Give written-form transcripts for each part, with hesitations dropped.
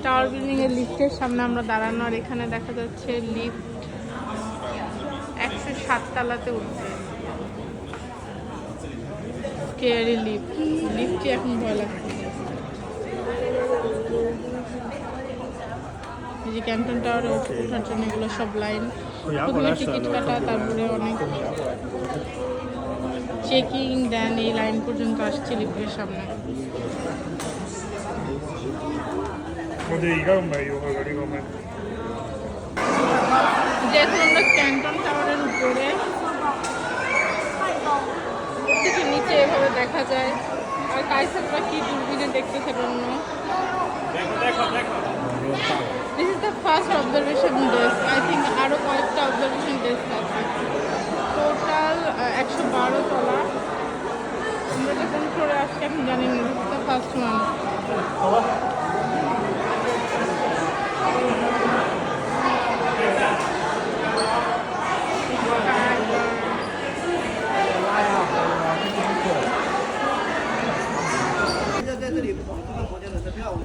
Tower building এর লিফটের সামনে আমরা দাঁড়ানো, আর এখানে দেখা যাচ্ছে লিফট 107 তলাতে উঠছে। স্কেয়ারি লিফটে এখন ভয় লাগছে। এই যে ক্যান্টন টাওয়ারে ওঠার জন্য এগুলো সব লাইন, প্রথমে টিকিট কাটা, তারপরে অনেক চেকিং দেন, এই লাইন পর্যন্ত আসছে লিফটের সামনে। যেহেতু আমরা ক্যান্টন টাওয়ারের উপরে থেকে নিচে এভাবে দেখা যায়, আর কাইসাররা কি দূরবীনে দেখতেছে জন্য। This is the first observation desk. I think আরো কয়েকটা অবজারভেশন ডেস্ক আছে। টোটাল 112 তলা। আমরা যে কোন ফ্লোরে আসছি এখন জানি না। This is the first one.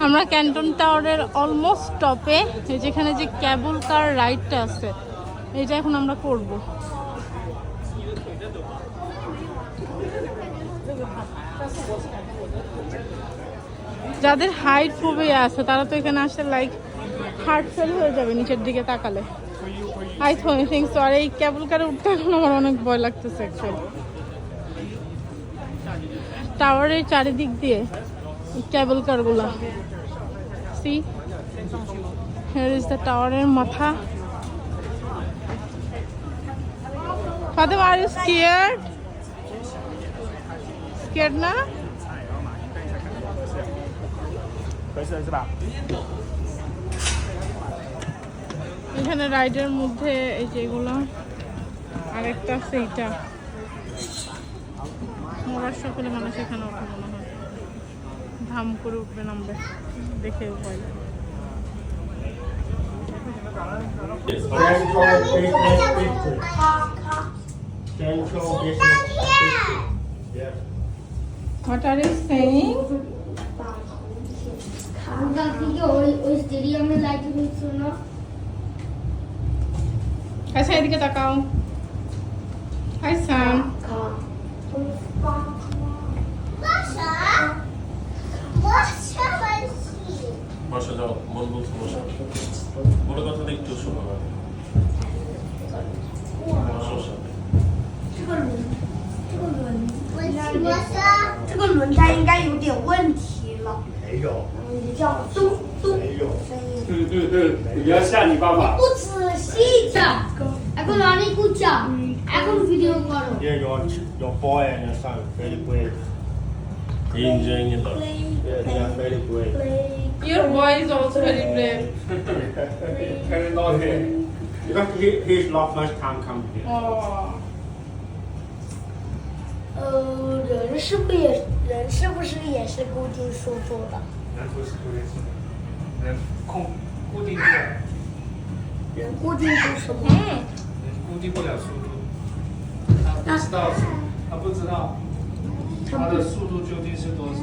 আমরা ক্যান্টন টাওয়ারের অলমোস্ট টপে, যেখানে যে ক্যাবল কার রাইডটা আছে এটা এখন আমরা করব। যাদের হাইট ফোবিয়া আছে তারা তো এখানে আসলে লাইক হার্ট ফেল হয়ে যাবে নিচের দিকে তাকালে। I think so. আর এই ক্যাবল কারে উঠতে এখন আমার অনেক ভয় লাগতেছে অ্যাকচুয়ালি। টাওয়ারের চারিদিক দিয়ে cable কারগুলা। See, here is the tower এর মাথা। Fatima, are you scared? Scared না? এখানে রাইডের মধ্যে এই যেগুলো, আরেকটা আছে এইটা। মরার সকলে মানুষ এখানে ওঠে মনে হয়, ধাম করে উঠবে নামবে, দেখে ভয় লাগে। What are you saying? আচ্ছা এদিকে তাকাও। হাই সাম। বসে যাও, মন বলছে বসে। বড় কথা একটু শোনো না। 这个轮胎应该有点问题了。没有，你叫嘟嘟没有。声音。你不要吓你爸爸。不仔细讲，এখন অনেক উচ্চা, এখন ভিডিও করো। Yeah, your boy and your son very great. Enjoying it. Yeah, they are very great. Your boy is also very brave. Very naughty. Because he's not first time come here. Oh. 人是不是也是固定输出的？人不是固定式的，人固定不了，人固定输什么？人固定不了速度。他不知道他的速度究竟是多少。